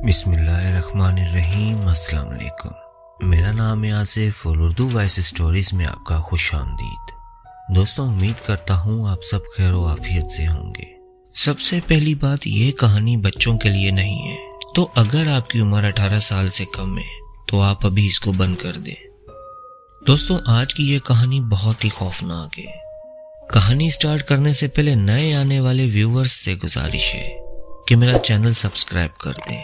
بسم اللہ الرحمن الرحیم۔ السلام علیکم، میرا نام ہے آصف اور اردو وائس سٹوریز میں آپ کا خوش آمدید۔ دوستوں، امید کرتا ہوں آپ سب خیر و عافیت سے ہوں گے۔ سب سے پہلی بات، یہ کہانی بچوں کے لیے نہیں ہے، تو اگر آپ کی عمر 18 سال سے کم ہے تو آپ ابھی اس کو بند کر دیں۔ دوستوں، آج کی یہ کہانی بہت ہی خوفناک ہے۔ کہانی سٹارٹ کرنے سے پہلے نئے آنے والے ویورز سے گزارش ہے کہ میرا چینل سبسکرائب کر دیں،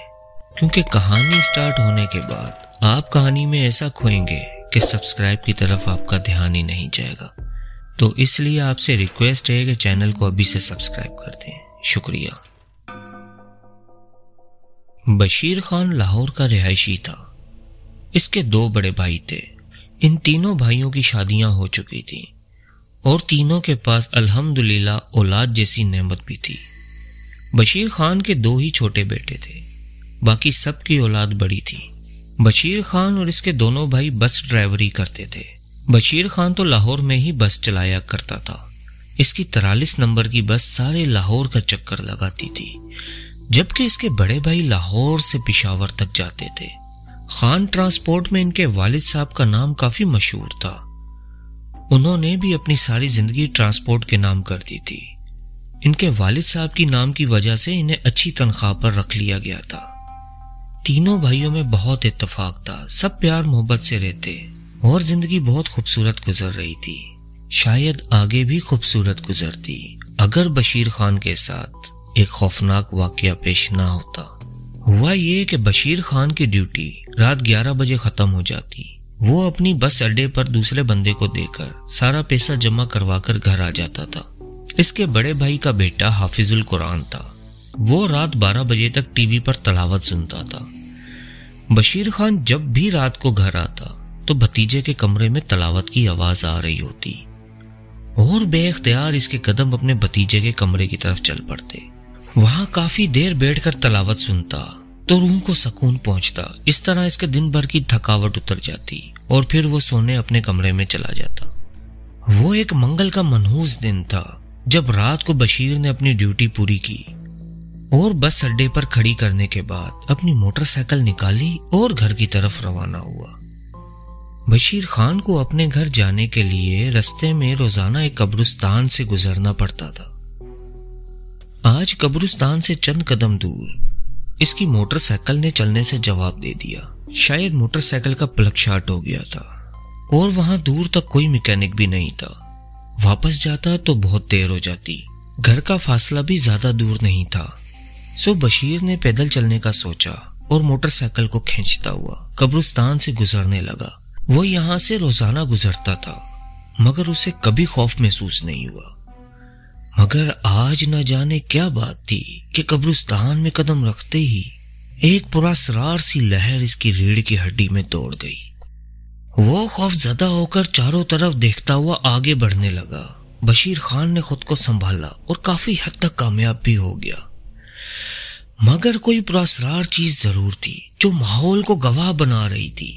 کیونکہ کہانی سٹارٹ ہونے کے بعد آپ کہانی میں ایسا کھوئیں گے کہ سبسکرائب کی طرف آپ کا دھیان ہی نہیں جائے گا۔ تو اس لیے آپ سے ریکویسٹ ہے کہ چینل کو ابھی سے سبسکرائب کر دیں، شکریہ۔ بشیر خان لاہور کا رہائشی تھا۔ اس کے 2 بڑے بھائی تھے۔ ان تینوں بھائیوں کی شادیاں ہو چکی تھیں اور تینوں کے پاس الحمدللہ اولاد جیسی نعمت بھی تھی۔ بشیر خان کے 2 ہی چھوٹے بیٹے تھے، باقی سب کی اولاد بڑی تھی۔ بشیر خان اور اس کے دونوں بھائی بس ڈرائیوری کرتے تھے۔ بشیر خان تو لاہور میں ہی بس چلایا کرتا تھا۔ اس کی 43 نمبر کی بس سارے لاہور کا چکر لگاتی تھی، جبکہ اس کے بڑے بھائی لاہور سے پشاور تک جاتے تھے۔ خان ٹرانسپورٹ میں ان کے والد صاحب کا نام کافی مشہور تھا۔ انہوں نے بھی اپنی ساری زندگی ٹرانسپورٹ کے نام کر دی تھی۔ ان کے والد صاحب کی نام کی وجہ سے انہیں اچھی تنخواہ پر رکھ لیا گیا تھا۔ تینوں بھائیوں میں بہت اتفاق تھا، سب پیار محبت سے رہتے اور زندگی بہت خوبصورت گزر رہی تھی۔ شاید آگے بھی خوبصورت گزرتی اگر بشیر خان کے ساتھ ایک خوفناک واقعہ پیش نہ ہوتا۔ ہوا یہ کہ بشیر خان کی ڈیوٹی رات 11 بجے ختم ہو جاتی۔ وہ اپنی بس اڈے پر دوسرے بندے کو دے کر سارا پیسہ جمع کروا کر گھر آ جاتا تھا۔ اس کے بڑے بھائی کا بیٹا حافظ القرآن تھا۔ وہ رات 12 بجے تک ٹی وی پر تلاوت سنتا تھا۔ بشیر خان جب بھی رات کو گھر آتا تو بھتیجے کے کمرے میں تلاوت کی آواز آ رہی ہوتی اور بے اختیار اس کے قدم اپنے بھتیجے کے کمرے کی طرف چل پڑتے۔ وہاں کافی دیر بیٹھ کر تلاوت سنتا تو روح کو سکون پہنچتا۔ اس طرح اس کے دن بھر کی تھکاوٹ اتر جاتی اور پھر وہ سونے اپنے کمرے میں چلا جاتا۔ وہ ایک منگل کا منحوس دن تھا جب رات کو بشیر نے اپنی ڈیوٹی پوری کی اور بس اڈے پر کھڑی کرنے کے بعد اپنی موٹر سائیکل نکالی اور گھر کی طرف روانہ ہوا۔ بشیر خان کو اپنے گھر جانے کے لیے رستے میں روزانہ ایک قبرستان سے گزرنا پڑتا تھا۔ آج قبرستان سے چند قدم دور اس کی موٹر سائیکل نے چلنے سے جواب دے دیا۔ شاید موٹر سائیکل کا پلگ شارٹ ہو گیا تھا اور وہاں دور تک کوئی میکینک بھی نہیں تھا۔ واپس جاتا تو بہت دیر ہو جاتی۔ گھر کا فاصلہ بھی زیادہ دور نہیں تھا، سو بشیر نے پیدل چلنے کا سوچا اور موٹر سائیکل کو کھینچتا ہوا قبرستان سے گزرنے لگا۔ وہ یہاں سے روزانہ گزرتا تھا مگر اسے کبھی خوف محسوس نہیں ہوا۔ مگر آج نہ جانے کیا بات تھی کہ قبرستان میں قدم رکھتے ہی ایک پراسرار سی لہر اس کی ریڑھ کی ہڈی میں دوڑ گئی۔ وہ خوف زدہ ہو کر چاروں طرف دیکھتا ہوا آگے بڑھنے لگا۔ بشیر خان نے خود کو سنبھالا اور کافی حد تک کامیاب بھی ہو گیا، مگر کوئی پراسرار چیز ضرور تھی جو ماحول کو گواہ بنا رہی تھی۔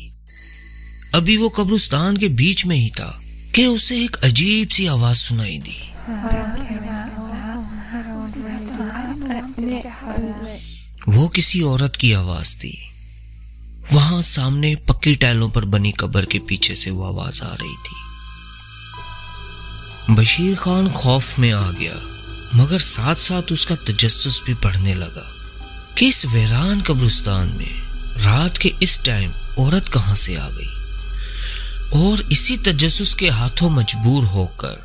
ابھی وہ قبرستان کے بیچ میں ہی تھا کہ اسے ایک عجیب سی آواز سنائی دی۔ وہ کسی عورت کی آواز تھی۔ وہاں سامنے پکی ٹائلوں پر بنی قبر کے پیچھے سے وہ آواز آ رہی تھی۔ بشیر خان خوف میں آ گیا، مگر ساتھ ساتھ اس کا تجسس بھی بڑھنے لگا کہ اس ویران قبرستان میں رات کے اس ٹائم عورت کہاں سے آ گئی، اور اسی تجسس کے ہاتھوں مجبور ہو کر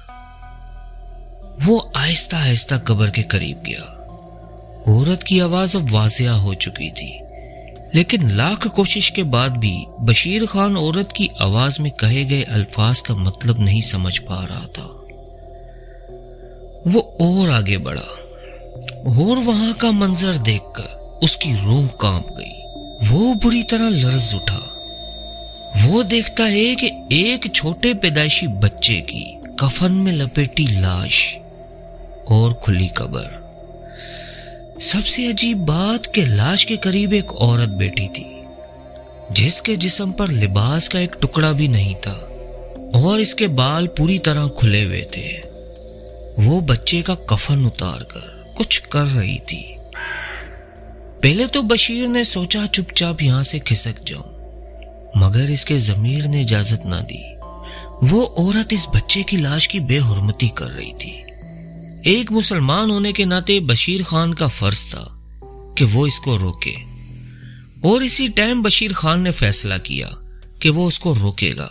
وہ آہستہ آہستہ قبر کے قریب گیا۔ عورت کی آواز اب واضح ہو چکی تھی، لیکن لاکھ کوشش کے بعد بھی بشیر خان عورت کی آواز میں کہے گئے الفاظ کا مطلب نہیں سمجھ پا رہا تھا۔ وہ اور آگے بڑھا اور وہاں کا منظر دیکھ کر اس کی روح کانپ گئی۔ وہ بری طرح لرز اٹھا۔ وہ دیکھتا ہے کہ ایک چھوٹے پیدائشی بچے کی کفن میں لپیٹی لاش اور کھلی قبر۔ سب سے عجیب بات کہ لاش کے قریب ایک عورت بیٹھی تھی جس کے جسم پر لباس کا ایک ٹکڑا بھی نہیں تھا اور اس کے بال پوری طرح کھلے ہوئے تھے۔ وہ بچے کا کفن اتار کر کچھ کر رہی تھی۔ پہلے تو بشیر نے سوچا چپ چاپ یہاں سے کھسک جاؤں، مگر اس کے ضمیر نے اجازت نہ دی۔ وہ عورت اس بچے کی لاش کی بے حرمتی کر رہی تھی۔ ایک مسلمان ہونے کے ناطے بشیر خان کا فرض تھا کہ وہ اس کو روکے، اور اسی ٹائم بشیر خان نے فیصلہ کیا کہ وہ اس کو روکے گا،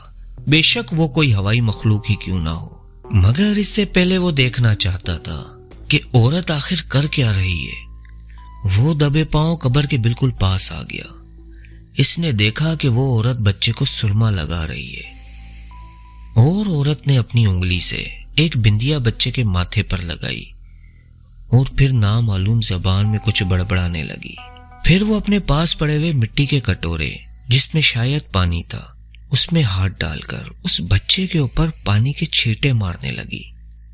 بے شک وہ کوئی ہوائی مخلوق ہی کیوں نہ ہو۔ مگر اس سے پہلے وہ دیکھنا چاہتا تھا کہ عورت آخر کر کیا رہی ہے۔ وہ دبے پاؤں قبر کے بالکل پاس آ گیا۔ اس نے دیکھا کہ وہ عورت بچے کو سرما لگا رہی ہے، اور عورت نے اپنی انگلی سے ایک بندیا بچے کے ماتھے پر لگائی، اور پھر نامعلوم زبان میں کچھ بڑبڑانے لگی۔ پھر وہ اپنے پاس پڑے ہوئے مٹی کے کٹورے جس میں شاید پانی تھا، اس میں ہاتھ ڈال کر اس بچے کے اوپر پانی کے چھینٹے مارنے لگی۔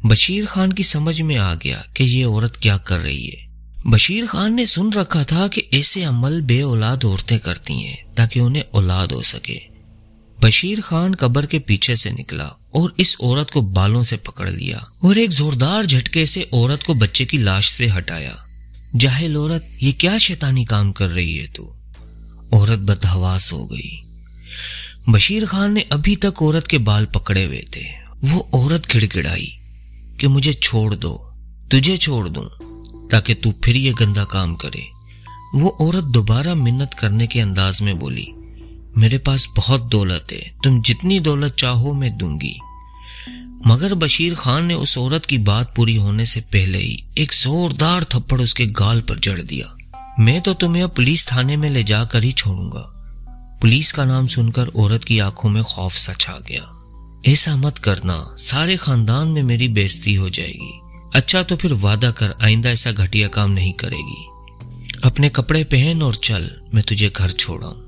بشیر خان کی سمجھ میں آ گیا کہ یہ عورت کیا کر رہی ہے۔ بشیر خان نے سن رکھا تھا کہ ایسے عمل بے اولاد عورتیں کرتی ہیں تاکہ انہیں اولاد ہو سکے۔ بشیر خان قبر کے پیچھے سے نکلا اور اس عورت کو بالوں سے پکڑ لیا اور ایک زوردار جھٹکے سے عورت کو بچے کی لاش سے ہٹایا۔ جاہل عورت، یہ کیا شیطانی کام کر رہی ہے تو؟ عورت بدحواس ہو گئی۔ بشیر خان نے ابھی تک عورت کے بال پکڑے ہوئے تھے۔ وہ عورت گڑ گڑائی کہ مجھے چھوڑ دو، تجھے چھوڑ دوں تاکہ تو پھر یہ گندا کام کرے۔ وہ عورت دوبارہ منت کرنے کے انداز میں بولی، میرے پاس بہت دولت ہے، تم جتنی دولت چاہو میں دوں گی۔ مگر بشیر خان نے اس عورت کی بات پوری ہونے سے پہلے ہی ایک زوردار تھپڑ اس کے گال پر جڑ دیا۔ میں تو تمہیں اب پولیس تھانے میں لے جا کر ہی چھوڑوں گا۔ پولیس کا نام سن کر عورت کی آنکھوں میں خوف سا چھا گیا۔ ایسا مت کرنا، سارے خاندان میں میری بےعزتی ہو جائے گی۔ اچھا تو پھر وعدہ کر آئندہ ایسا گھٹیا کام نہیں کرے گی۔ اپنے کپڑے پہن اور چل، میں تجھے گھر چھوڑاؤں۔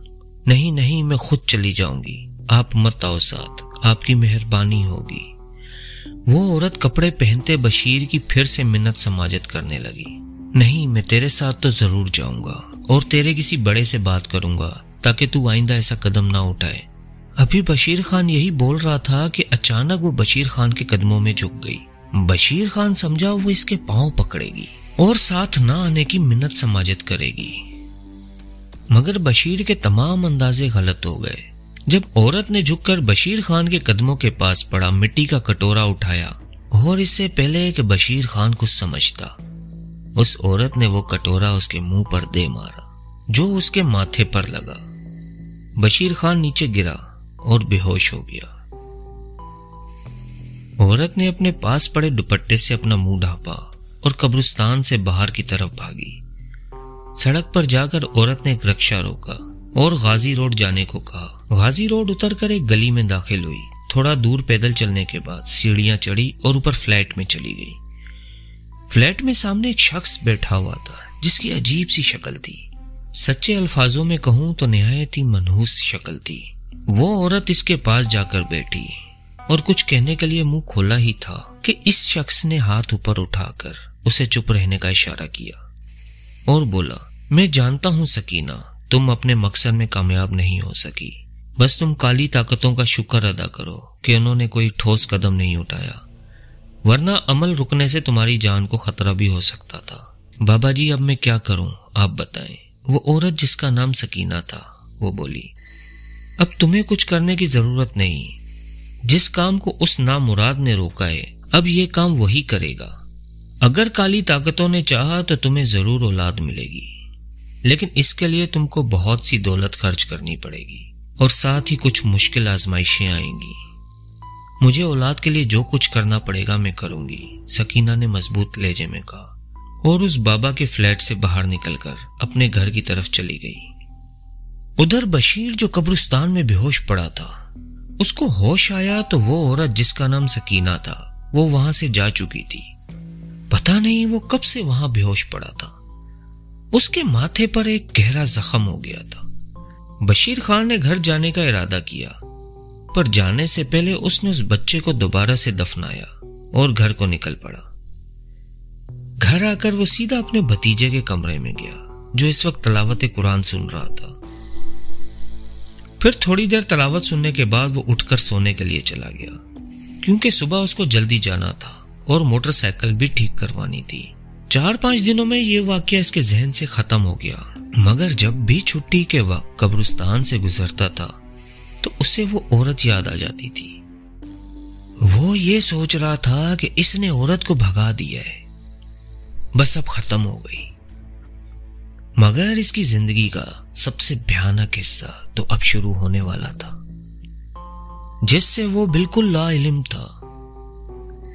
نہیں نہیں، میں خود چلی جاؤں گی، آپ مت آؤ ساتھ، آپ کی مہربانی ہوگی۔ وہ عورت کپڑے پہنتے بشیر کی پھر سے منت سماجت کرنے لگی۔ نہیں، میں تیرے ساتھ تو ضرور جاؤں گا اور تیرے کسی بڑے سے بات کروں گا تاکہ تو آئندہ ایسا قدم نہ اٹھائے۔ ابھی بشیر خان یہی بول رہا تھا کہ اچانک وہ بشیر خان کے قدموں میں جھک گئی۔ بشیر خان سمجھا وہ اس کے پاؤں پکڑے گی اور ساتھ نہ آنے کی منت سماجت کرے گی، مگر بشیر کے تمام اندازے غلط ہو گئے۔ جب عورت نے جھک کر بشیر خان کے قدموں کے پاس پڑا مٹی کا کٹورا اٹھایا، اور اس سے پہلے کہ بشیر خان کچھ سمجھتا، اس عورت نے وہ کٹورا اس کے منہ پر دے مارا جو اس کے ماتھے پر لگا۔ بشیر خان نیچے گرا اور بے ہوش ہو گیا۔ عورت نے اپنے پاس پڑے دوپٹے سے اپنا منہ ڈھانپا اور قبرستان سے باہر کی طرف بھاگی۔ سڑک پر جا کر عورت نے ایک رکشہ روکا اور غازی روڈ جانے کو کہا۔ غازی روڈ اتر کر ایک گلی میں داخل ہوئی۔ تھوڑا دور پیدل چلنے کے بعد سیڑھیاں چڑھی اور اوپر فلیٹ میں چلی گئی۔ فلیٹ میں سامنے ایک شخص بیٹھا ہوا تھا جس کی عجیب سی شکل تھی۔ سچے الفاظوں میں کہوں تو نہایت ہی منحوس شکل تھی۔ وہ عورت اس کے پاس جا کر بیٹھی اور کچھ کہنے کے لیے منہ کھولا ہی تھا کہ اس شخص نے ہاتھ اوپر اٹھا کر اسے چپ رہنے کا اشارہ کیا اور بولا، میں جانتا ہوں سکینہ، تم اپنے مقصد میں کامیاب نہیں ہو سکی، بس تم کالی طاقتوں کا شکر ادا کرو کہ انہوں نے کوئی ٹھوس قدم نہیں اٹھایا، ورنہ عمل رکنے سے تمہاری جان کو خطرہ بھی ہو سکتا تھا۔ بابا جی، اب میں کیا کروں، آپ بتائیں۔ وہ عورت جس کا نام سکینہ تھا وہ بولی، اب تمہیں کچھ کرنے کی ضرورت نہیں۔ جس کام کو اس نامراد نے روکا ہے اب یہ کام وہی کرے گا۔ اگر کالی طاقتوں نے چاہا تو تمہیں ضرور اولاد ملے گی، لیکن اس کے لیے تم کو بہت سی دولت خرچ کرنی پڑے گی اور ساتھ ہی کچھ مشکل آزمائشیں آئیں گی۔ مجھے اولاد کے لیے جو کچھ کرنا پڑے گا میں کروں گی، سکینہ نے مضبوط لہجے میں کہا، اور اس بابا کے فلیٹ سے باہر نکل کر اپنے گھر کی طرف چلی گئی۔ ادھر بشیر جو قبرستان میں بے ہوش پڑا تھا، اس کو ہوش آیا تو وہ عورت جس کا نام سکینہ تھا وہ وہاں سے جا چکی تھی۔ پتہ نہیں وہ کب سے وہاں بے ہوش پڑا تھا۔ اس کے ماتھے پر ایک گہرا زخم ہو گیا تھا۔ بشیر خان نے گھر جانے کا ارادہ کیا، پر جانے سے پہلے اس نے اس بچے کو دوبارہ سے دفنایا اور گھر کو نکل پڑا۔ گھر آ کر وہ سیدھا اپنے بھتیجے کے کمرے میں گیا جو اس وقت تلاوت قرآن سن رہا تھا۔ پھر تھوڑی دیر تلاوت سننے کے بعد وہ اٹھ کر سونے کے لیے چلا گیا، کیونکہ صبح اس کو جلدی جانا تھا اور موٹر سائیکل بھی ٹھیک کروانی تھی۔ 4-5 دنوں میں یہ واقعہ اس کے ذہن سے ختم ہو گیا، مگر جب بھی چھٹی کے وقت قبرستان سے گزرتا تھا تو اسے وہ عورت یاد آ جاتی تھی۔ وہ یہ سوچ رہا تھا کہ اس نے عورت کو بھگا دیا ہے، بس اب ختم ہو گئی۔ مگر اس کی زندگی کا سب سے بھیانک حصہ تو اب شروع ہونے والا تھا، جس سے وہ بالکل لا علم تھا۔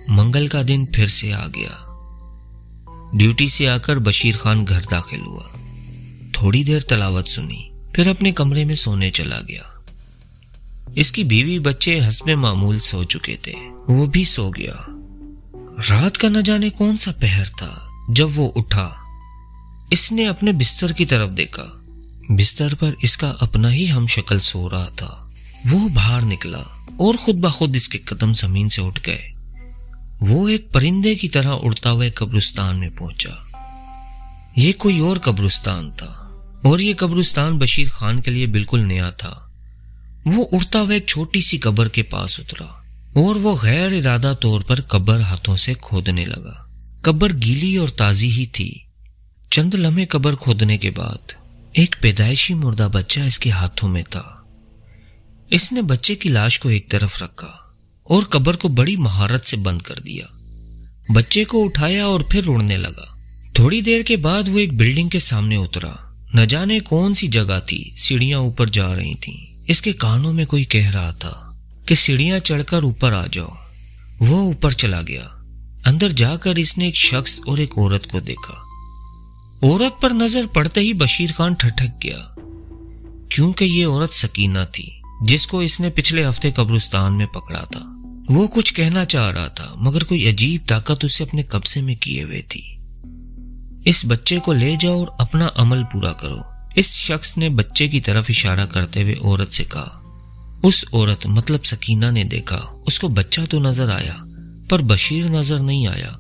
منگل کا دن پھر سے آ گیا۔ ڈیوٹی سے آ کر بشیر خان گھر داخل ہوا، تھوڑی دیر تلاوت سنی، پھر اپنے کمرے میں سونے چلا گیا۔ اس کی بیوی بچے حسب معمول سو چکے تھے، وہ بھی سو گیا۔ رات کا نہ جانے کون سا پہر تھا، جب وہ اٹھا اس نے اپنے بستر کی طرف دیکھا۔ بستر پر اس کا اپنا ہی ہم شکل سو رہا تھا۔ وہ باہر نکلا اور خود بخود اس کے قدم زمین سے اٹھ گئے۔ وہ ایک پرندے کی طرح اڑتا ہوئے قبرستان میں پہنچا۔ یہ کوئی اور قبرستان تھا، اور یہ قبرستان بشیر خان کے لیے بالکل نیا تھا۔ وہ اڑتا ہوا ایک چھوٹی سی قبر کے پاس اترا اور وہ غیر ارادہ طور پر قبر ہاتھوں سے کھودنے لگا۔ قبر گیلی اور تازی ہی تھی۔ چند لمحے قبر کھودنے کے بعد ایک پیدائشی مردہ بچہ اس کے ہاتھوں میں تھا۔ اس نے بچے کی لاش کو ایک طرف رکھا اور قبر کو بڑی مہارت سے بند کر دیا۔ بچے کو اٹھایا اور پھر اڑنے لگا۔ تھوڑی دیر کے بعد وہ ایک بلڈنگ کے سامنے اترا۔ نہ جانے کون سی جگہ تھی، سیڑھیاں اوپر جا رہی تھیں۔ اس کے کانوں میں کوئی کہہ رہا تھا کہ سیڑھیاں چڑھ کر اوپر آ جاؤ۔ وہ اوپر چلا گیا۔ اندر جا کر اس نے ایک شخص اور ایک عورت کو دیکھا۔ عورت پر نظر پڑتے ہی بشیر خان ٹھٹک گیا، کیونکہ یہ عورت سکینہ تھی، جس کو اس نے پچھلے ہفتے قبرستان میں پکڑا تھا۔ وہ کچھ کہنا چاہ رہا تھا، مگر کوئی عجیب طاقت اسے اپنے قبضے میں کیے ہوئے تھی۔ اس بچے کو لے جاؤ اور اپنا عمل پورا کرو، اس شخص نے بچے کی طرف اشارہ کرتے ہوئے عورت سے کہا۔ اس عورت مطلب سکینہ نے دیکھا، اس کو بچہ تو نظر آیا پر بشیر نظر نہیں آیا۔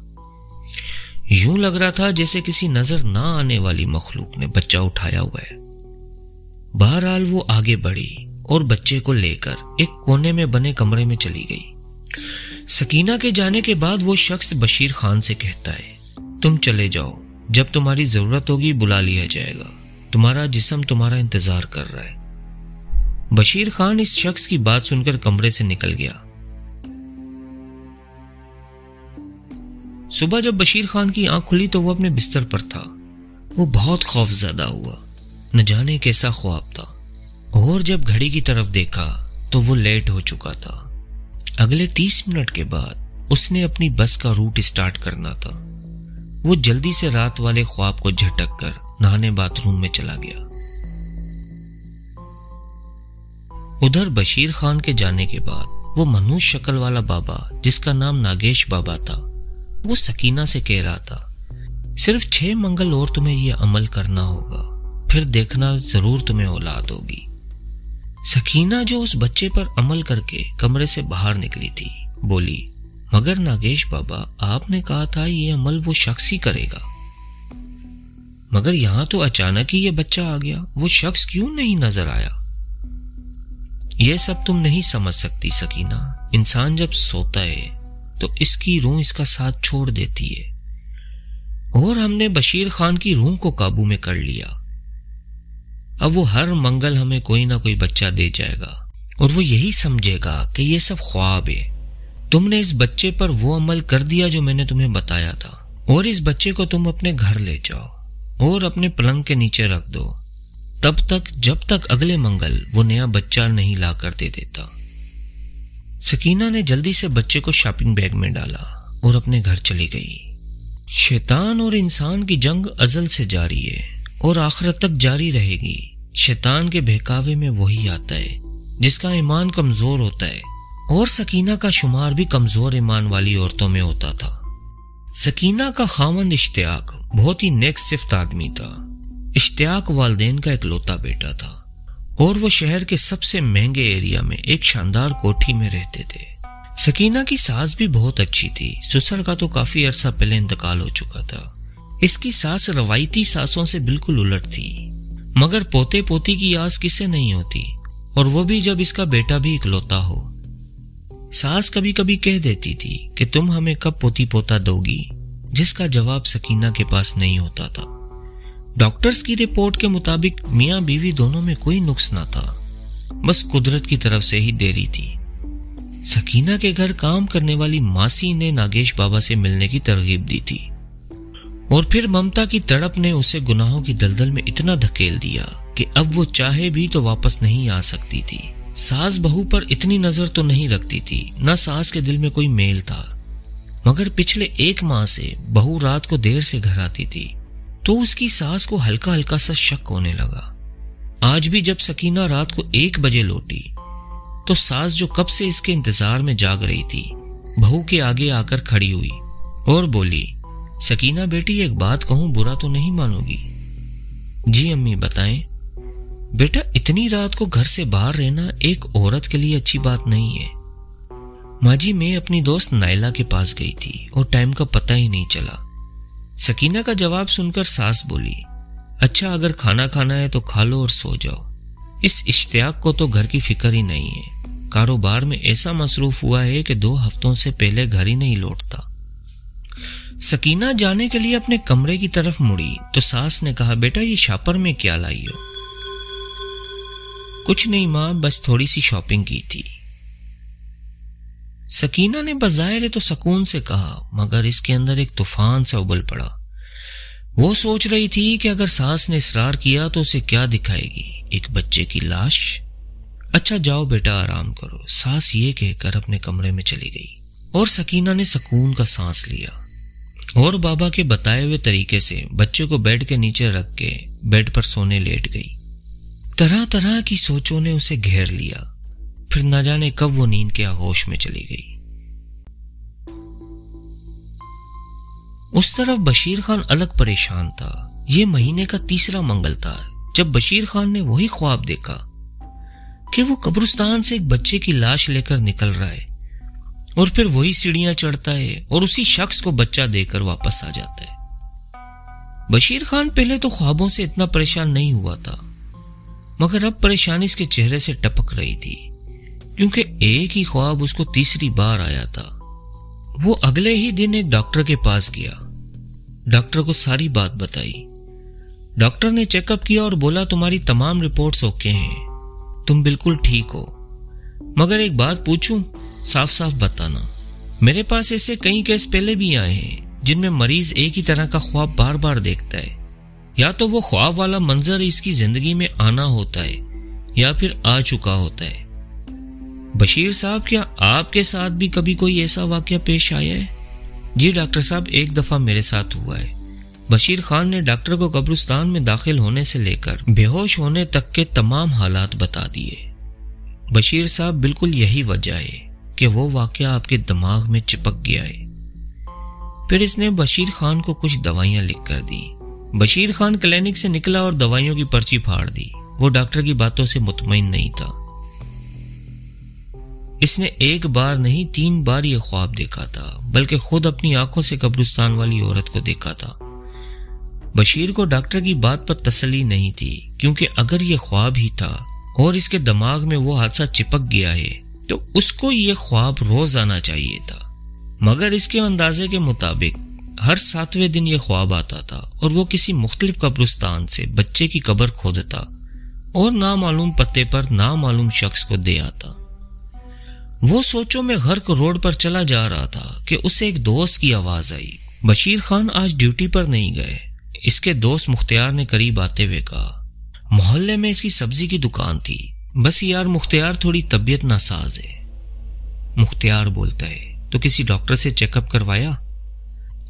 یوں لگ رہا تھا جیسے کسی نظر نہ آنے والی مخلوق نے بچہ اٹھایا ہوا ہے۔ بہرحال وہ آگے بڑھی اور بچے کو لے کر ایک کونے میں بنے کمرے میں چلی گئی۔ سکینہ کے جانے کے بعد وہ شخص بشیر خان سے کہتا ہے، تم چلے جاؤ، جب تمہاری ضرورت ہوگی بلا لیا جائے گا، تمہارا جسم تمہارا انتظار کر رہا ہے۔ بشیر خان اس شخص کی بات سن کر کمرے سے نکل گیا۔ صبح جب بشیر خان کی آنکھ کھلی تو وہ اپنے بستر پر تھا۔ وہ بہت خوف زدہ ہوا، نہ جانے کیسا خواب تھا، اور جب گھڑی کی طرف دیکھا تو وہ لیٹ ہو چکا تھا۔ اگلے 30 منٹ کے بعد اس نے اپنی بس کا روٹ اسٹارٹ کرنا تھا۔ وہ جلدی سے رات والے خواب کو جھٹک کر نہانے باتھ روم میں چلا گیا۔ ادھر بشیر خان کے جانے کے بعد وہ منحوس شکل والا بابا، جس کا نام ناگیش بابا تھا، وہ سکینہ سے کہہ رہا تھا، صرف 6 منگل اور تمہیں یہ عمل کرنا ہوگا، پھر دیکھنا ضرور تمہیں اولاد ہوگی۔ سکینہ جو اس بچے پر عمل کر کے کمرے سے باہر نکلی تھی، بولی، مگر ناگیش بابا آپ نے کہا تھا یہ عمل وہ شخص ہی کرے گا، مگر یہاں تو اچانک ہی یہ بچہ آ گیا، وہ شخص کیوں نہیں نظر آیا؟ یہ سب تم نہیں سمجھ سکتی سکینہ، انسان جب سوتا ہے تو اس کی روح اس کا ساتھ چھوڑ دیتی ہے، اور ہم نے بشیر خان کی روح کو قابو میں کر لیا۔ اب وہ ہر منگل ہمیں کوئی نہ کوئی بچہ دے جائے گا، اور وہ یہی سمجھے گا کہ یہ سب خواب ہے۔ تم نے اس بچے پر وہ عمل کر دیا جو میں نے تمہیں بتایا تھا، اور اس بچے کو تم اپنے گھر لے جاؤ اور اپنے پلنگ کے نیچے رکھ دو، تب تک جب تک اگلے منگل وہ نیا بچہ نہیں لا کر دے دیتا۔ سکینہ نے جلدی سے بچے کو شاپنگ بیگ میں ڈالا اور اپنے گھر چلی گئی۔ شیطان اور انسان کی جنگ ازل سے جاری ہے اور آخرت تک جاری رہے گی۔ شیطان کے بہکاوے میں وہی آتا ہے جس کا ایمان کمزور ہوتا ہے، اور سکینہ کا شمار بھی کمزور ایمان والی عورتوں میں ہوتا تھا۔ سکینہ کا خاوند اشتیاق بہت ہی نیک صفت آدمی تھا۔ اشتیاق والدین کا اکلوتا بیٹا تھا، اور وہ شہر کے سب سے مہنگے ایریا میں ایک شاندار کوٹھی میں رہتے تھے۔ سکینہ کی ساس بھی بہت اچھی تھی، سسر کا تو کافی عرصہ پہلے انتقال ہو چکا تھا۔ اس کی ساس روایتی ساسوں سے بالکل الٹ تھی، مگر پوتے پوتی کی آس کسے نہیں ہوتی، اور وہ بھی جب اس کا بیٹا بھی اکلوتا ہو۔ ساس کبھی کبھی کہہ دیتی تھی کہ تم ہمیں کب پوتی پوتا دو گی، جس کا جواب سکینہ کے پاس نہیں ہوتا تھا۔ ڈاکٹرز کی رپورٹ کے مطابق میاں بیوی دونوں میں کوئی نقص نہ تھا، بس قدرت کی طرف سے ہی دیری تھی۔ سکینہ کے گھر کام کرنے والی ماسی نے ناگیش بابا سے ملنے کی ترغیب دی تھی، اور پھر ممتا کی تڑپ نے اسے گناہوں کی دلدل میں اتنا دھکیل دیا کہ اب وہ چاہے بھی تو واپس نہیں آ سکتی تھی۔ ساس بہو پر اتنی نظر تو نہیں رکھتی تھی، نہ ساس کے دل میں کوئی میل تھا، مگر پچھلے 1 ماہ سے بہو رات کو دیر سے گھر آتی تھی تو اس کی ساس کو ہلکا ہلکا سا شک ہونے لگا۔ آج بھی جب سکینہ رات کو 1 بجے لوٹی تو ساس جو کب سے اس کے انتظار میں جاگ رہی تھی، بہو کے آگے آ کر کھڑی ہوئی اور بولی، سکینہ بیٹی ایک بات کہوں، برا تو نہیں مانو گی؟ جی امی بتائیں۔ بیٹا اتنی رات کو گھر سے باہر رہنا ایک عورت کے لیے اچھی بات نہیں ہے۔ ماں جی میں اپنی دوست نائلہ کے پاس گئی تھی اور ٹائم کا پتہ ہی نہیں چلا۔ سکینہ کا جواب سن کر ساس بولی، اچھا اگر کھانا کھانا ہے تو کھا لو اور سو جاؤ، اس اشتیاق کو تو گھر کی فکر ہی نہیں ہے، کاروبار میں ایسا مصروف ہوا ہے کہ 2 ہفتوں سے پہلے گھر ہی نہیں لوٹتا۔ سکینہ جانے کے لیے اپنے کمرے کی طرف مڑی تو ساس نے کہا، بیٹا یہ شاپر میں کیا لائی ہو؟ کچھ نہیں ماں، بس تھوڑی سی شاپنگ کی تھی۔ سکینہ نے بظاہر تو سکون سے کہا، مگر اس کے اندر ایک طوفان سا ابل پڑا۔ وہ سوچ رہی تھی کہ اگر ساس نے اصرار کیا تو اسے کیا دکھائے گی، ایک بچے کی لاش؟ اچھا جاؤ بیٹا آرام کرو، ساس یہ کہہ کر اپنے کمرے میں چلی گئی، اور سکینہ نے سکون کا سانس لیا اور بابا کے بتائے ہوئے طریقے سے بچے کو بیڈ کے نیچے رکھ کے بیڈ پر سونے لیٹ گئی۔ طرح طرح کی سوچوں نے اسے گھیر لیا، پھر نہ جانے کب وہ نیند کے آغوش میں چلی گئی۔ اس طرف بشیر خان الگ پریشان تھا۔ یہ مہینے کا 3را منگل تھا جب بشیر خان نے وہی خواب دیکھا کہ وہ قبرستان سے ایک بچے کی لاش لے کر نکل رہا ہے اور پھر وہی سیڑھیاں چڑھتا ہے اور اسی شخص کو بچہ دے کر واپس آ جاتا ہے۔ بشیر خان پہلے تو خوابوں سے اتنا پریشان نہیں ہوا تھا، مگر اب پریشانی اس کے چہرے سے ٹپک رہی تھی، کیونکہ ایک ہی خواب اس کو 3ری بار آیا تھا۔ وہ اگلے ہی دن ایک ڈاکٹر کے پاس گیا، ڈاکٹر کو ساری بات بتائی۔ ڈاکٹر نے چیک اپ کیا اور بولا، تمہاری تمام رپورٹس اوکے ہیں، تم بالکل ٹھیک ہو، مگر ایک بات پوچھوں، صاف صاف بتانا۔ میرے پاس ایسے کئی کیس پہلے بھی آئے ہیں جن میں مریض ایک ہی طرح کا خواب بار بار دیکھتا ہے، یا تو وہ خواب والا منظر اس کی زندگی میں آنا ہوتا ہے یا پھر آ چکا ہوتا ہے۔ بشیر صاحب کیا آپ کے ساتھ بھی کبھی کوئی ایسا واقعہ پیش آیا ہے؟ جی ڈاکٹر صاحب ایک دفعہ میرے ساتھ ہوا ہے۔ بشیر خان نے ڈاکٹر کو قبرستان میں داخل ہونے سے لے کر بے ہوش ہونے تک کے تمام حالات بتا دیے۔ بشیر صاحب بالکل یہی وجہ ہے کہ وہ واقعہ آپ کے دماغ میں چپک گیا ہے۔ پھر اس نے بشیر خان کو کچھ دوائیاں لکھ کر دی۔ بشیر خان کلینک سے نکلا اور دوائیوں کی پرچی پھاڑ دی۔ وہ ڈاکٹر کی باتوں سے مطمئن نہیں تھا۔ اس نے 1 بار نہیں 3 بار یہ خواب دیکھا تھا، بلکہ خود اپنی آنکھوں سے قبرستان والی عورت کو دیکھا تھا۔ بشیر کو ڈاکٹر کی بات پر تسلی نہیں تھی، کیونکہ اگر یہ خواب ہی تھا اور اس کے دماغ میں وہ حادثہ چپک گیا ہے تو اس کو یہ خواب روز آنا چاہیے تھا، مگر اس کے اندازے کے مطابق ہر 7ویں دن یہ خواب آتا تھا اور وہ کسی مختلف قبرستان سے بچے کی قبر کھودتا اور نامعلوم پتے پر نامعلوم شخص کو دے آتا۔ وہ سوچوں میں غرق روڈ پر چلا جا رہا تھا کہ اسے ایک دوست کی آواز آئی۔ بشیر خان آج ڈیوٹی پر نہیں گئے۔ اس کے دوست مختار نے قریب آتے ہوئے کہا، محلے میں اس کی سبزی کی دکان تھی، بس یار مختار تھوڑی طبیعت ناساز ہے۔ مختار بولتا ہے، تو کسی ڈاکٹر سے چیک اپ کروایا؟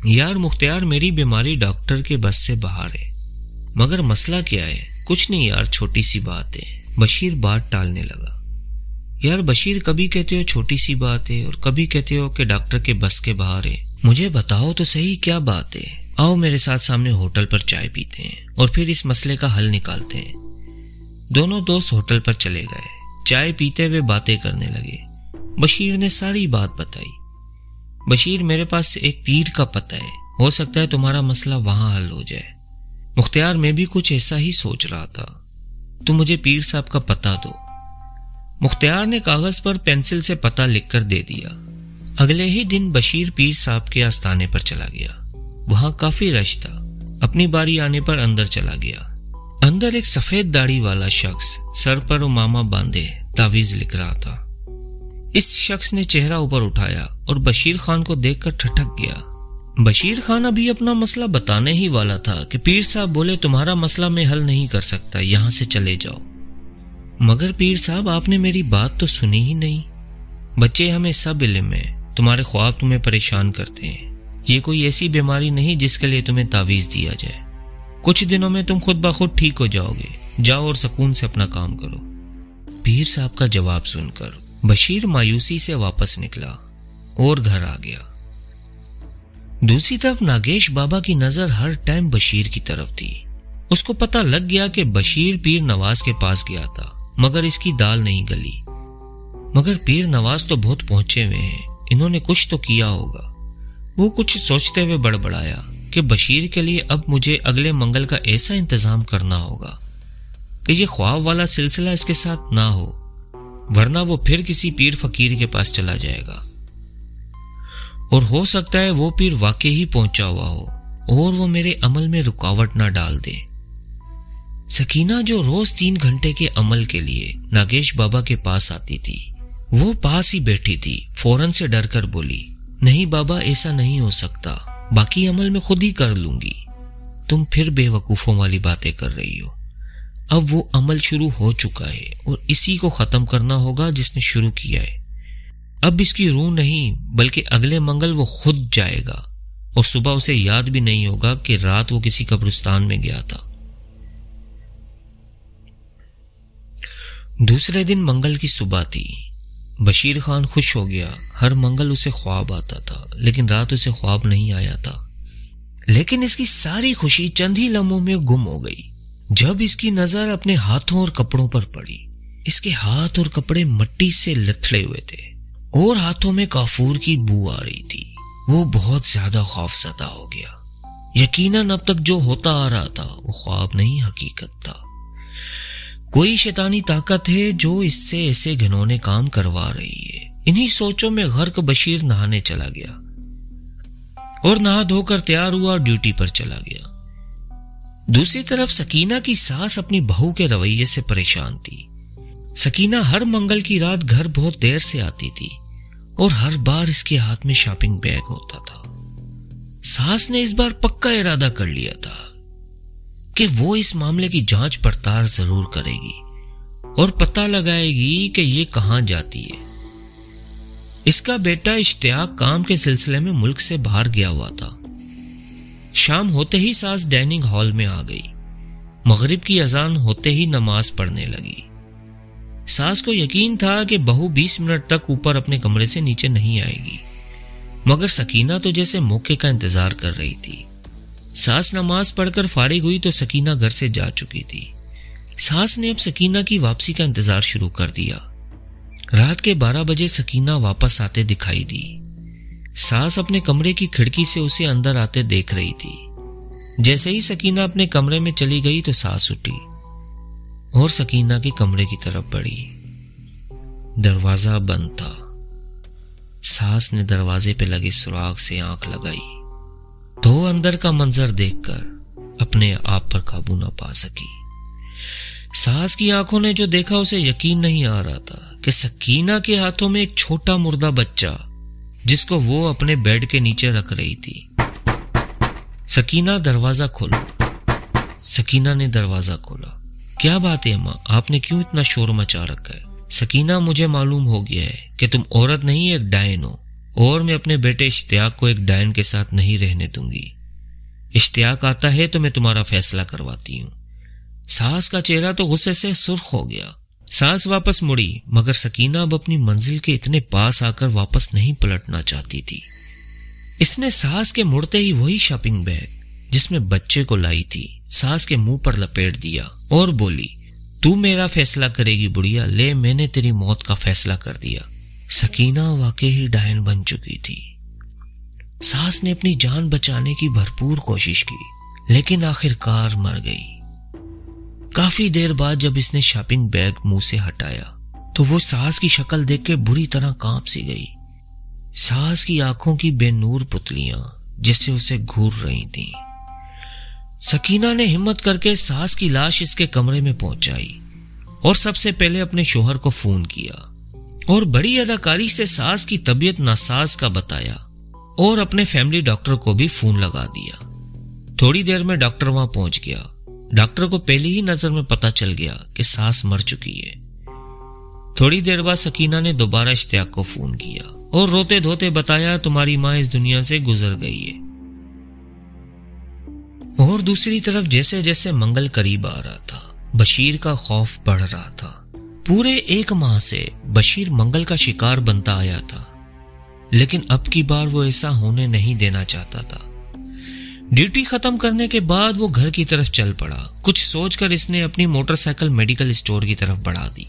یار مختار میری بیماری ڈاکٹر کے بس سے باہر ہے، مگر مسئلہ کیا ہے؟ کچھ نہیں یار، چھوٹی سی بات ہے۔ بشیر بات ٹالنے لگا۔ یار بشیر کبھی کہتے ہو چھوٹی سی بات ہے اور کبھی کہتے ہو کہ ڈاکٹر کے بس کے باہر ہے، مجھے بتاؤ تو صحیح کیا بات ہے؟ آؤ میرے ساتھ سامنے ہوٹل پر چائے پیتے ہیں اور پھر اس مسئلے کا حل نکالتے ہیں۔ دونوں دوست ہوٹل پر چلے گئے، چائے پیتے ہوئے باتیں کرنے لگے۔ بشیر نے ساری بات بتائی۔ بشیر میرے پاس ایک پیر کا پتہ ہے، ہو سکتا ہے تمہارا مسئلہ وہاں حل ہو جائے۔ مختار میں بھی کچھ ایسا ہی سوچ رہا تھا، تم مجھے پیر صاحب کا پتہ دو۔ مختار نے کاغذ پر پینسل سے پتہ لکھ کر دے دیا۔ اگلے ہی دن بشیر پیر صاحب کے آستانے پر چلا گیا۔ وہاں کافی رش تھا۔ اپنی باری آنے پر اندر چلا گیا۔ اندر ایک سفید داڑھی والا شخص سر پر امامہ باندھے تعویذ لکھ رہا تھا۔ اس شخص نے چہرہ اوپر اٹھایا اور بشیر خان کو دیکھ کر ٹھٹک گیا۔ بشیر خان ابھی اپنا مسئلہ بتانے ہی والا تھا کہ پیر صاحب بولے تمہارا مسئلہ میں حل نہیں کر سکتا، یہاں سے چلے جاؤ۔ مگر پیر صاحب آپ نے میری بات تو سنی ہی نہیں۔ بچے ہمیں سب علم ہے، تمہارے خواب تمہیں پریشان کرتے ہیں، یہ کوئی ایسی بیماری نہیں جس کے لیے تمہیں تعویذ دیا جائے، کچھ دنوں میں تم خود بخود ٹھیک ہو جاؤ گے، جاؤ اور سکون سے اپنا کام کرو۔ پیر صاحب کا جواب سن کر بشیر مایوسی سے واپس نکلا اور گھر آ گیا۔ دوسری طرف ناگیش بابا کی نظر ہر ٹائم بشیر کی طرف تھی۔ اس کو پتہ لگ گیا کہ بشیر پیر نواز کے پاس گیا تھا، مگر اس کی دال نہیں گلی۔ مگر پیر نواز تو بہت پہنچے ہوئے ہیں، انہوں نے کچھ تو کیا ہوگا۔ وہ کچھ سوچتے ہوئے بڑبڑایا کہ بشیر کے لیے اب مجھے اگلے منگل کا ایسا انتظام کرنا ہوگا کہ یہ خواب والا سلسلہ اس کے ساتھ نہ ہو، ورنہ وہ پھر کسی پیر فقیر کے پاس چلا جائے گا، اور ہو سکتا ہے وہ پیر واقعی ہی پہنچا ہوا ہو اور وہ میرے عمل میں رکاوٹ نہ ڈال دے۔ سکینہ جو روز 3 گھنٹے کے عمل کے لیے ناگیش بابا کے پاس آتی تھی، وہ پاس ہی بیٹھی تھی، فوراً سے ڈر کر بولی، نہیں بابا ایسا نہیں ہو سکتا، باقی عمل میں خود ہی کر لوں گی۔ تم پھر بے وقوفوں والی باتیں کر رہی ہو، اب وہ عمل شروع ہو چکا ہے اور اسی کو ختم کرنا ہوگا جس نے شروع کیا ہے۔ اب اس کی روح نہیں بلکہ اگلے منگل وہ خود جائے گا، اور صبح اسے یاد بھی نہیں ہوگا کہ رات وہ کسی قبرستان میں گیا تھا۔ دوسرے دن منگل کی صبح تھی۔ بشیر خان خوش ہو گیا، ہر منگل اسے خواب آتا تھا لیکن رات اسے خواب نہیں آیا تھا۔ لیکن اس کی ساری خوشی چند ہی لمحوں میں گم ہو گئی جب اس کی نظر اپنے ہاتھوں اور کپڑوں پر پڑی۔ اس کے ہاتھ اور کپڑے مٹی سے لتھڑے ہوئے تھے اور ہاتھوں میں کافور کی بو آ رہی تھی۔ وہ بہت زیادہ خوف زدہ ہو گیا۔ یقیناً اب تک جو ہوتا آ رہا تھا وہ خواب نہیں حقیقت تھا۔ کوئی شیطانی طاقت ہے جو اس سے ایسے گھنونے کام کروا رہی ہے۔ انہی سوچوں میں غرق بشیر نہانے چلا گیا اور نہا دھو کر تیار ہوا اور ڈیوٹی پر چلا گیا۔ دوسری طرف سکینہ کی ساس اپنی بہو کے رویے سے پریشان تھی۔ سکینہ ہر منگل کی رات گھر بہت دیر سے آتی تھی اور ہر بار اس کے ہاتھ میں شاپنگ بیگ ہوتا تھا۔ ساس نے اس بار پکا ارادہ کر لیا تھا کہ وہ اس معاملے کی جانچ پڑتال ضرور کرے گی اور پتہ لگائے گی کہ یہ کہاں جاتی ہے۔ اس کا بیٹا اشتیاق کام کے سلسلے میں ملک سے باہر گیا ہوا تھا۔ شام ہوتے ہی ساس ڈائننگ ہال میں آ گئی۔ مغرب کی اذان ہوتے ہی نماز پڑھنے لگی۔ ساس کو یقین تھا کہ بہو 20 منٹ تک اوپر اپنے کمرے سے نیچے نہیں آئے گی، مگر سکینہ تو جیسے موقع کا انتظار کر رہی تھی۔ ساس نماز پڑھ کر فارغ ہوئی تو سکینہ گھر سے جا چکی تھی۔ ساس نے اب سکینہ کی واپسی کا انتظار شروع کر دیا۔ رات کے 12 بجے سکینہ واپس آتے دکھائی دی۔ ساس اپنے کمرے کی کھڑکی سے اسے اندر آتے دیکھ رہی تھی۔ جیسے ہی سکینہ اپنے کمرے میں چلی گئی تو ساس اٹھی اور سکینہ کے کمرے کی طرف بڑھی۔ دروازہ بند تھا۔ ساس نے دروازے پہ لگے سراغ سے آنکھ لگائی تو اندر کا منظر دیکھ کر اپنے آپ پر قابو نہ پا سکی۔ ساس کی آنکھوں نے جو دیکھا اسے یقین نہیں آ رہا تھا کہ سکینہ کے ہاتھوں میں ایک چھوٹا مردہ بچہ جس کو وہ اپنے بیڈ کے نیچے رکھ رہی تھی۔ سکینہ دروازہ کھولو۔ سکینہ نے دروازہ کھولا۔ کیا بات ہے ماں، آپ نے کیوں اتنا شور مچا رکھا ہے؟ سکینہ مجھے معلوم ہو گیا ہے کہ تم عورت نہیں ایک ڈائن ہو، اور میں اپنے بیٹے اشتیاق کو ایک ڈائن کے ساتھ نہیں رہنے دوں گی۔ اشتیاق آتا ہے تو میں تمہارا فیصلہ کرواتی ہوں۔ ساس کا چہرہ تو غصے سے سرخ ہو گیا۔ ساس واپس مڑی مگر سکینہ اب اپنی منزل کے اتنے پاس آ کر واپس نہیں پلٹنا چاہتی تھی۔ اس نے ساس کے مڑتے ہی وہی شاپنگ بیگ جس میں بچے کو لائی تھی ساس کے منہ پر لپیٹ دیا اور بولی، تو میرا فیصلہ کرے گی بڑھیا، لے میں نے تیری موت کا فیصلہ کر دیا۔ سکینہ واقعی ہی ڈائن بن چکی تھی۔ ساس نے اپنی جان بچانے کی بھرپور کوشش کی لیکن آخر کار مر گئی۔ کافی دیر بعد جب اس نے شاپنگ بیگ منہ سے ہٹایا تو وہ ساس کی شکل دیکھ کے بری طرح کانپ سی گئی۔ ساس کی آنکھوں کی بے نور پتلیاں جیسے اسے گھور رہی تھیں۔ سکینہ نے ہمت کر کے ساس کی لاش اس کے کمرے میں پہنچائی اور سب سے پہلے اپنے شوہر کو فون کیا اور بڑی اداکاری سے ساس کی طبیعت ناساز کا بتایا اور اپنے فیملی ڈاکٹر کو بھی فون لگا دیا۔ تھوڑی دیر میں ڈاکٹر وہاں پہنچ گیا۔ ڈاکٹر کو پہلی ہی نظر میں پتا چل گیا کہ ساس مر چکی ہے۔ تھوڑی دیر بعد سکینہ نے دوبارہ اشتیاق کو فون کیا اور روتے دھوتے بتایا تمہاری ماں اس دنیا سے گزر گئی ہے۔ اور دوسری طرف جیسے جیسے منگل قریب آ رہا تھا بشیر کا خوف بڑھ رہا تھا۔ پورے 1 ماہ سے بشیر منگل کا شکار بنتا آیا تھا، لیکن اب کی بار وہ ایسا ہونے نہیں دینا چاہتا تھا۔ ڈیوٹی ختم کرنے کے بعد وہ گھر کی طرف چل پڑا۔ کچھ سوچ کر اس نے اپنی موٹر سائیکل میڈیکل اسٹور کی طرف بڑھا دی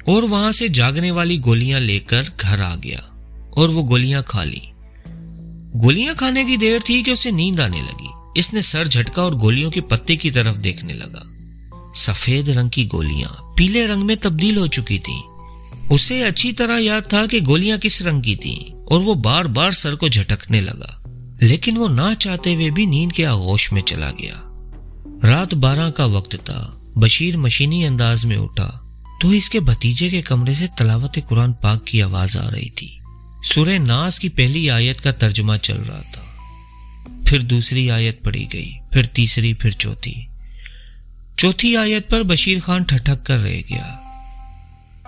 اور وہاں سے جاگنے والی گولیاں لے کر گھر آ گیا اور وہ گولیاں کھا لی۔ گولیاں کھانے کی دیر تھی کہ اسے نیند آنے لگی۔ اس نے سر جھٹکا اور گولیوں کی پتے کی طرف دیکھنے لگا۔ سفید رنگ کی گولیاں پیلے رنگ میں تبدیل ہو چکی تھیں۔ اسے اچھی طرح یاد تھا کہ گولیاں کس رنگ کی تھیں اور وہ بار بار سر کو جھٹکنے لگا، لیکن وہ نہ چاہتے ہوئے بھی نیند کے آغوش میں چلا گیا۔ رات 12 کا وقت تھا۔ بشیر مشینی انداز میں اٹھا تو اس کے بھتیجے کے کمرے سے تلاوت قرآن پاک کی آواز آ رہی تھی۔ سورہ ناس کی پہلی آیت کا ترجمہ چل رہا تھا، پھر دوسری آیت پڑھی گئی، پھر تیسری، پھر چوتھی آیت پر بشیر خان ٹھٹک کر رہ گیا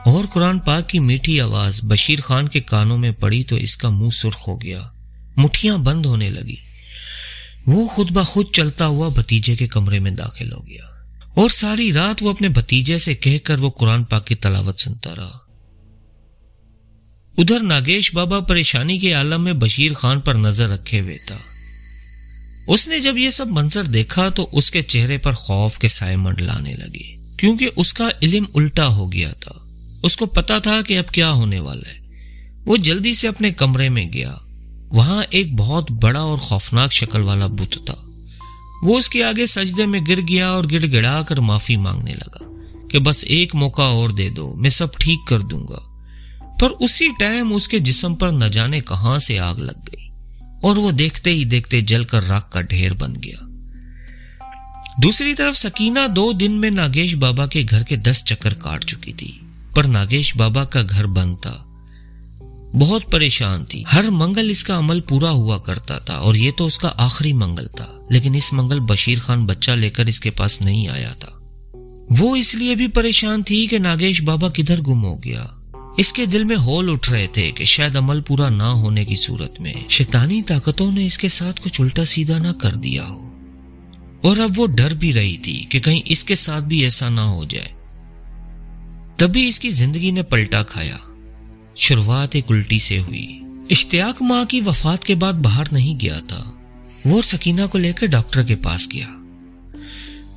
اور قرآن پاک کی میٹھی آواز بشیر خان کے کانوں میں پڑی تو اس کا منہ سرخ ہو گیا، مٹھیاں بند ہونے لگی۔ وہ خود بخود چلتا ہوا بھتیجے کے کمرے میں داخل ہو گیا اور ساری رات وہ اپنے بھتیجے سے کہہ کر وہ قرآن پاک کی تلاوت سنتا رہا۔ ادھر ناگیش بابا پریشانی کے عالم میں بشیر خان پر نظر رکھے ہوئے تھا۔ اس نے جب یہ سب منظر دیکھا تو اس کے چہرے پر خوف کے سائے منڈلانے لگے، کیونکہ اس کا علم الٹا ہو گیا تھا۔ اس کو پتا تھا کہ اب کیا ہونے والا ہے۔ وہ جلدی سے اپنے کمرے میں گیا۔ وہاں ایک بہت بڑا اور خوفناک شکل والا بت تھا۔ وہ اس کے آگے سجدے میں گر گیا اور گڑ گڑا کر معافی مانگنے لگا کہ بس ایک موقع اور دے دو، میں سب ٹھیک کر دوں گا۔ پر اسی ٹائم اس کے جسم پر نہ جانے کہاں سے آگ لگ گئی اور وہ دیکھتے ہی دیکھتے جل کر راکھ کا ڈھیر بن گیا۔ دوسری طرف سکینہ 2 دن میں ناگیش بابا کے گھر کے 10 چکر کاٹ چکی تھی، پر ناگیش بابا کا گھر بند تھا۔ بہت پریشان تھی۔ ہر منگل اس کا عمل پورا ہوا کرتا تھا اور یہ تو اس کا آخری منگل تھا، لیکن اس منگل بشیر خان بچہ لے کر اس کے پاس نہیں آیا تھا۔ وہ اس لیے بھی پریشان تھی کہ ناگیش بابا کدھر گم ہو گیا۔ اس کے دل میں ہول اٹھ رہے تھے کہ شاید عمل پورا نہ ہونے کی صورت میں شیطانی طاقتوں نے اس کے ساتھ کچھ الٹا سیدھا نہ کر دیا ہو، اور اب وہ ڈر بھی رہی تھی کہ کہیں اس کے ساتھ بھی ایسا نہ ہو جائے۔ تبھی اس کی زندگی نے پلٹا کھایا۔ شروعات ایک الٹی سے ہوئی۔ اشتیاق ماں کی وفات کے بعد باہر نہیں گیا تھا۔ وہ سکینہ کو لے کر ڈاکٹر کے پاس گیا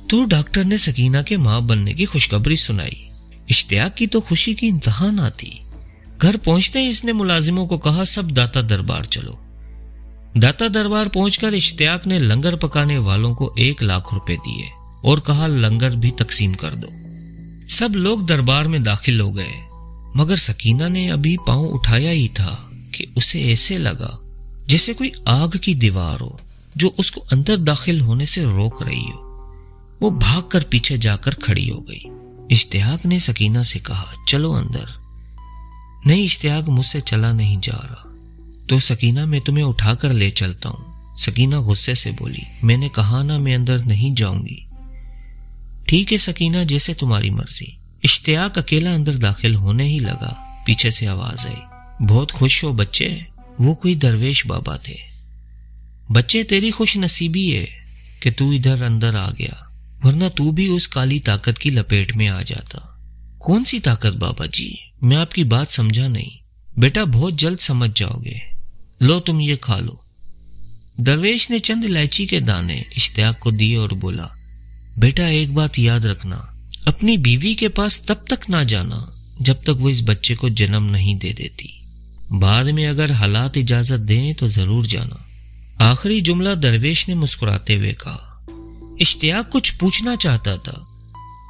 تو ڈاکٹر نے سکینہ کے ماں بننے کی خوشخبری سنائی۔ اشتیاق کی تو خوشی کی انتہا نہ تھی۔ گھر پہنچتے ہی اس نے ملازموں کو کہا سب داتا دربار چلو۔ داتا دربار پہنچ کر اشتیاق نے لنگر پکانے والوں کو 1 لاکھ روپے دیے اور کہا لنگر بھی تقسیم کر دو۔ سب لوگ دربار میں داخل ہو گئے، مگر سکینہ نے ابھی پاؤں اٹھایا ہی تھا کہ اسے ایسے لگا جیسے کوئی آگ کی دیوار ہو جو اس کو اندر داخل ہونے سے روک رہی ہو۔ وہ بھاگ کر پیچھے جا کر کھڑی ہو گئی۔ اشتیاق نے سکینہ سے کہا چلو اندر۔ نہیں اشتیاق، مجھ سے چلا نہیں جا رہا۔ تو سکینہ میں تمہیں اٹھا کر لے چلتا ہوں۔ سکینہ غصے سے بولی میں نے کہا نا میں اندر نہیں جاؤں گی۔ ٹھیک ہے سکینہ، جیسے تمہاری مرضی۔ اشتیاق اکیلا اندر داخل ہونے ہی لگا، پیچھے سے آواز آئی بہت خوش ہو بچے؟ وہ کوئی درویش بابا تھے۔ بچے تیری خوش نصیبی ہے کہ تو ادھر اندر آ گیا، ورنہ تو بھی اس کالی طاقت کی لپیٹ میں آ جاتا۔ کون سی طاقت بابا جی؟ میں آپ کی بات سمجھا نہیں۔ بیٹا بہت جلد سمجھ جاؤ گے، لو تم یہ کھا لو۔ درویش نے چند الائچی کے دانے اشتیاق کو دیے اور بولا بیٹا ایک بات یاد رکھنا، اپنی بیوی کے پاس تب تک نہ جانا جب تک وہ اس بچے کو جنم نہیں دے دیتی۔ بعد میں اگر حالات اجازت دیں تو ضرور جانا۔ آخری جملہ درویش نے مسکراتے ہوئے کہا۔ اشتیاق کچھ پوچھنا چاہتا تھا،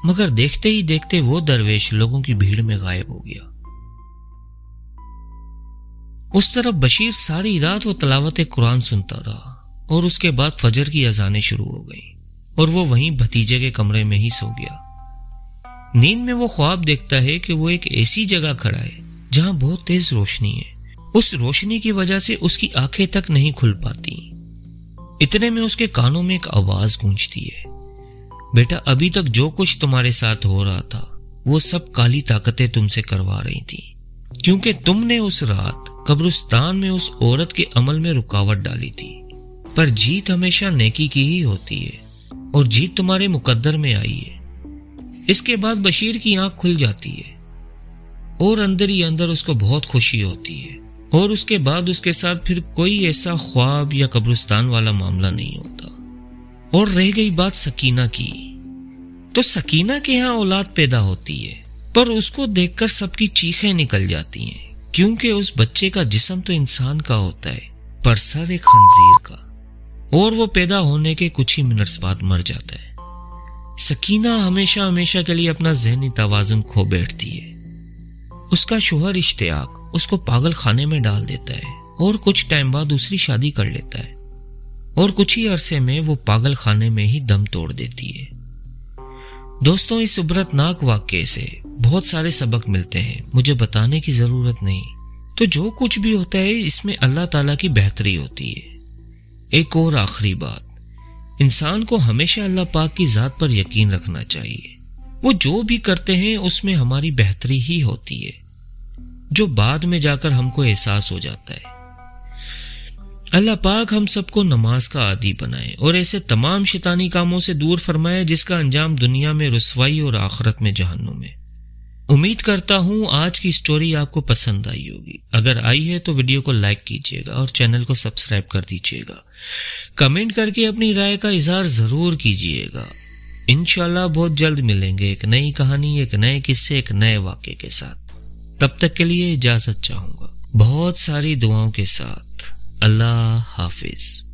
مگر دیکھتے ہی دیکھتے وہ درویش لوگوں کی بھیڑ میں غائب ہو گیا۔ اس طرف بشیر ساری رات وہ تلاوت قرآن سنتا رہا اور اس کے بعد فجر کی اذانیں شروع ہو گئیں اور وہ وہیں بھتیجے کے کمرے میں ہی سو گیا۔ نیند میں وہ خواب دیکھتا ہے کہ وہ ایک ایسی جگہ کھڑا ہے جہاں بہت تیز روشنی ہے۔ اس روشنی کی وجہ سے اس کی آنکھیں تک نہیں کھل پاتی۔ اتنے میں اس کے کانوں میں ایک آواز گونجتی ہے، بیٹا ابھی تک جو کچھ تمہارے ساتھ ہو رہا تھا وہ سب کالی طاقتیں تم سے کروا رہی تھی، کیونکہ تم نے اس رات قبرستان میں اس عورت کے عمل میں رکاوٹ ڈالی تھی۔ پر جیت ہمیشہ نیکی کی ہی ہوتی ہے اور جیت تمہارے مقدر میں آئی ہے۔ اس کے بعد بشیر کی آنکھ کھل جاتی ہے اور اندر ہی اندر اس کو بہت خوشی ہوتی ہے، اور اس کے بعد اس کے ساتھ پھر کوئی ایسا خواب یا قبرستان والا معاملہ نہیں ہوتا۔ اور رہ گئی بات سکینہ کی، تو سکینہ کے ہاں اولاد پیدا ہوتی ہے، پر اس کو دیکھ کر سب کی چیخیں نکل جاتی ہیں، کیونکہ اس بچے کا جسم تو انسان کا ہوتا ہے پر سر ایک خنزیر کا، اور وہ پیدا ہونے کے کچھ ہی منٹس بعد مر جاتا ہے۔ سکینہ ہمیشہ ہمیشہ کے لیے اپنا ذہنی توازن کھو بیٹھتی ہے۔ اس کا شوہر اشتیاق اس کو پاگل خانے میں ڈال دیتا ہے اور کچھ ٹائم بعد دوسری شادی کر لیتا ہے، اور کچھ ہی عرصے میں وہ پاگل خانے میں ہی دم توڑ دیتی ہے۔ دوستوں، اس عبرتناک واقعے سے بہت سارے سبق ملتے ہیں، مجھے بتانے کی ضرورت نہیں۔ تو جو کچھ بھی ہوتا ہے اس میں اللہ تعالیٰ کی بہتری ہوتی ہے۔ ایک اور آخری بات، انسان کو ہمیشہ اللہ پاک کی ذات پر یقین رکھنا چاہیے۔ وہ جو بھی کرتے ہیں اس میں ہماری بہتری ہی ہوتی ہے، جو بعد میں جا کر ہم کو احساس ہو جاتا ہے۔ اللہ پاک ہم سب کو نماز کا عادی بنائے اور ایسے تمام شیطانی کاموں سے دور فرمائے جس کا انجام دنیا میں رسوائی اور آخرت میں جہنم ہے۔ امید کرتا ہوں آج کی سٹوری آپ کو پسند آئی ہوگی۔ اگر آئی ہے تو ویڈیو کو لائک کیجیے گا اور چینل کو سبسکرائب کر دیجیے گا۔ کمنٹ کر کے اپنی رائے کا اظہار ضرور کیجیے گا۔ انشاءاللہ بہت جلد ملیں گے ایک نئی کہانی، ایک نئے قصے، ایک نئے واقعے کے ساتھ۔ تب تک کے لیے اجازت چاہوں گا، بہت ساری دعاؤں کے ساتھ۔ اللہ حافظ۔